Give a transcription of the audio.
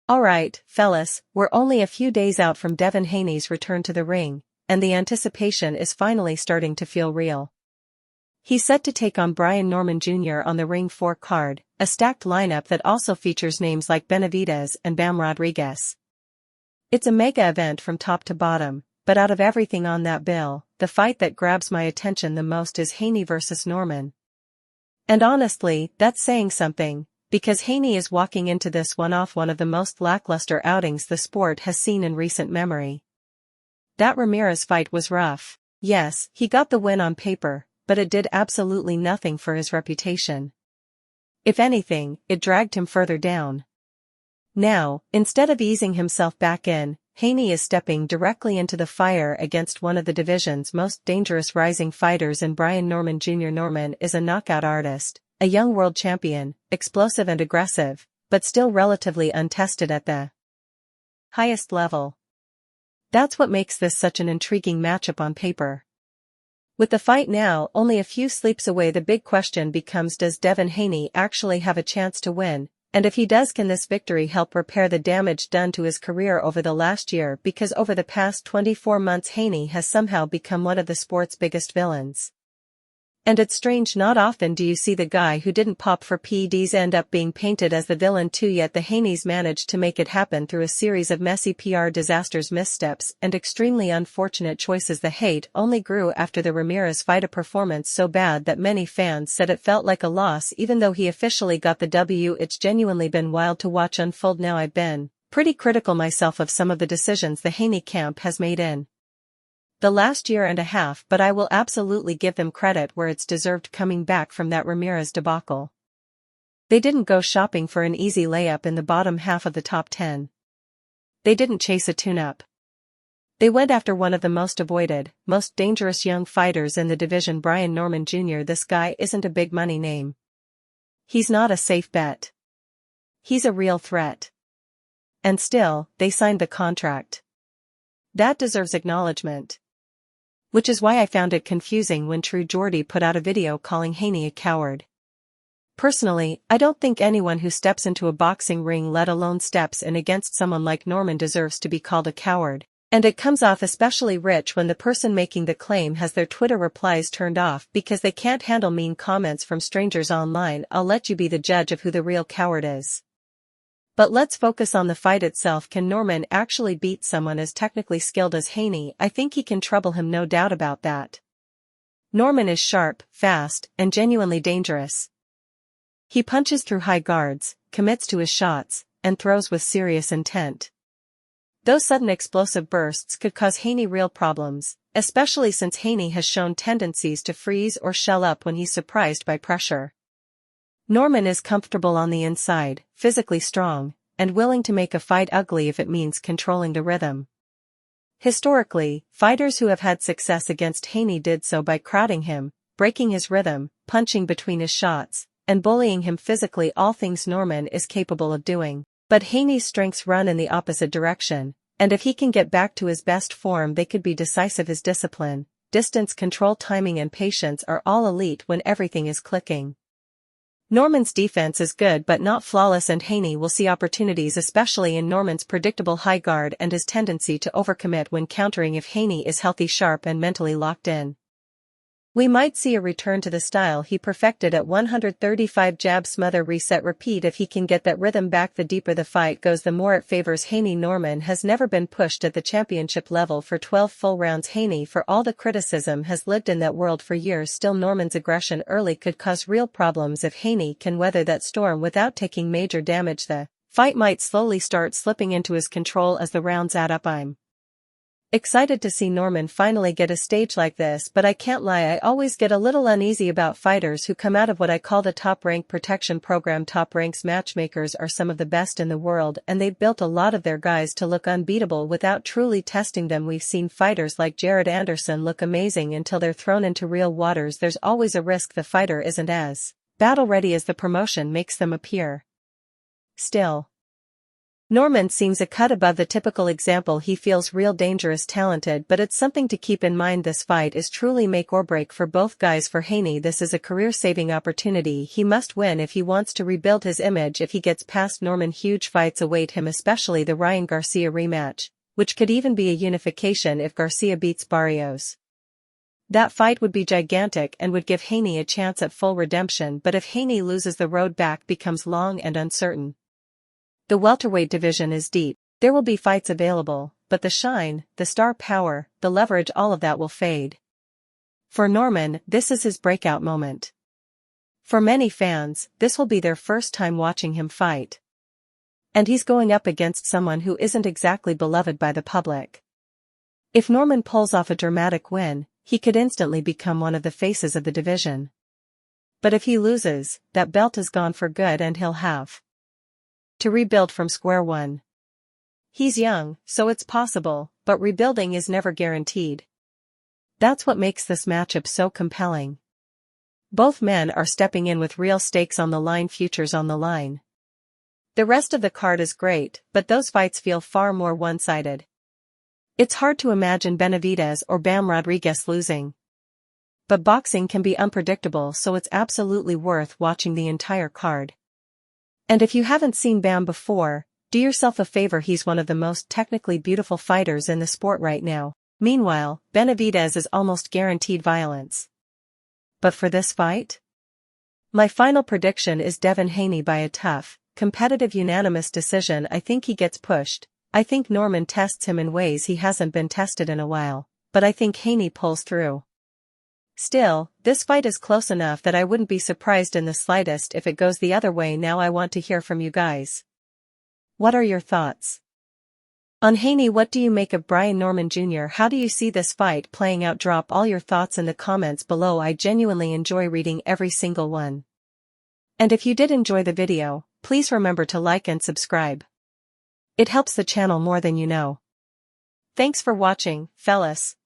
Alright, fellas, we're only a few days out from Devin Haney's return to the ring, and the anticipation is finally starting to feel real. He's set to take on Brian Norman Jr. on the Ring 4 card, a stacked lineup that also features names like Benavidez and Bam Rodriguez. It's a mega event from top to bottom, but out of everything on that bill, the fight that grabs my attention the most is Haney versus Norman. And honestly, that's saying something, because Haney is walking into this one off one of the most lackluster outings the sport has seen in recent memory. That Ramirez fight was rough. Yes, he got the win on paper, but it did absolutely nothing for his reputation. If anything, it dragged him further down. Now, instead of easing himself back in, Haney is stepping directly into the fire against one of the division's most dangerous rising fighters in Brian Norman Jr. Norman is a knockout artist, a young world champion, explosive and aggressive, but still relatively untested at the highest level. That's what makes this such an intriguing matchup on paper. With the fight now only a few sleeps away, the big question becomes, does Devin Haney actually have a chance to win? And if he does, can this victory help repair the damage done to his career over the last year? Because over the past 24 months Haney has somehow become one of the sport's biggest villains. And it's strange, not often do you see the guy who didn't pop for PEDs end up being painted as the villain too, yet the Haneys managed to make it happen through a series of messy PR disasters, missteps, and extremely unfortunate choices. The hate only grew after the Ramirez fight, a performance so bad that many fans said it felt like a loss even though he officially got the W. It's genuinely been wild to watch unfold. Now, I've been pretty critical myself of some of the decisions the Haney camp has made in the last year and a half, but I will absolutely give them credit where it's deserved coming back from that Ramirez debacle. They didn't go shopping for an easy layup in the bottom half of the top 10. They didn't chase a tune-up. They went after one of the most avoided, most dangerous young fighters in the division, Brian Norman Jr. This guy isn't a big money name. He's not a safe bet. He's a real threat. And still, they signed the contract. That deserves acknowledgement. Which is why I found it confusing when True Geordie put out a video calling Haney a coward. Personally, I don't think anyone who steps into a boxing ring, let alone steps in against someone like Norman, deserves to be called a coward, and it comes off especially rich when the person making the claim has their Twitter replies turned off because they can't handle mean comments from strangers online. I'll let you be the judge of who the real coward is. But let's focus on the fight itself. Can Norman actually beat someone as technically skilled as Haney? I think he can trouble him, no doubt about that. Norman is sharp, fast, and genuinely dangerous. He punches through high guards, commits to his shots, and throws with serious intent. Those sudden explosive bursts could cause Haney real problems, especially since Haney has shown tendencies to freeze or shell up when he's surprised by pressure. Norman is comfortable on the inside, physically strong, and willing to make a fight ugly if it means controlling the rhythm. Historically, fighters who have had success against Haney did so by crowding him, breaking his rhythm, punching between his shots, and bullying him physically, all things Norman is capable of doing. But Haney's strengths run in the opposite direction, and if he can get back to his best form, they could be decisive. His discipline, distance control, timing, and patience are all elite when everything is clicking. Norman's defense is good but not flawless, and Haney will see opportunities, especially in Norman's predictable high guard and his tendency to overcommit when countering. If Haney is healthy, sharp, and mentally locked in, we might see a return to the style he perfected at 135. Jab, smother, reset, repeat. If he can get that rhythm back, the deeper the fight goes, the more it favors Haney. Norman has never been pushed at the championship level for 12 full rounds. Haney, for all the criticism, has lived in that world for years. Still, Norman's aggression early could cause real problems. If Haney can weather that storm without taking major damage, the fight might slowly start slipping into his control as the rounds add up. I'm excited to see Norman finally get a stage like this, but I can't lie, I always get a little uneasy about fighters who come out of what I call the Top Rank protection program. Top Rank's matchmakers are some of the best in the world, and they've built a lot of their guys to look unbeatable without truly testing them. We've seen fighters like Jared Anderson look amazing until they're thrown into real waters. There's always a risk the fighter isn't as battle ready as the promotion makes them appear. Still, Norman seems a cut above the typical example. He feels real dangerous talented, but it's something to keep in mind. This fight is truly make or break for both guys. For Haney, this is a career-saving opportunity. He must win if he wants to rebuild his image. If he gets past Norman, huge fights await him, especially the Ryan Garcia rematch, which could even be a unification if Garcia beats Barrios. That fight would be gigantic and would give Haney a chance at full redemption, but if Haney loses, the road back becomes long and uncertain. The welterweight division is deep. There will be fights available, but the shine, the star power, the leverage, all of that will fade. For Norman, this is his breakout moment. For many fans, this will be their first time watching him fight. And he's going up against someone who isn't exactly beloved by the public. If Norman pulls off a dramatic win, he could instantly become one of the faces of the division. But if he loses, that belt is gone for good and he'll have to rebuild from square one. He's young, so it's possible, but rebuilding is never guaranteed. That's what makes this matchup so compelling. Both men are stepping in with real stakes on the line, futures on the line. The rest of the card is great, but those fights feel far more one-sided. It's hard to imagine Benavidez or Bam Rodriguez losing. But boxing can be unpredictable, so it's absolutely worth watching the entire card. And if you haven't seen Bam before, do yourself a favor. He's one of the most technically beautiful fighters in the sport right now. Meanwhile, Benavidez is almost guaranteed violence. But for this fight? My final prediction is Devin Haney by a tough, competitive unanimous decision. I think he gets pushed. I think Norman tests him in ways he hasn't been tested in a while, but I think Haney pulls through. Still, this fight is close enough that I wouldn't be surprised in the slightest if it goes the other way. Now I want to hear from you guys. What are your thoughts on Haney? What do you make of Brian Norman Jr.? How do you see this fight playing out? Drop all your thoughts in the comments below. I genuinely enjoy reading every single one. And if you did enjoy the video, please remember to like and subscribe. It helps the channel more than you know. Thanks for watching, fellas.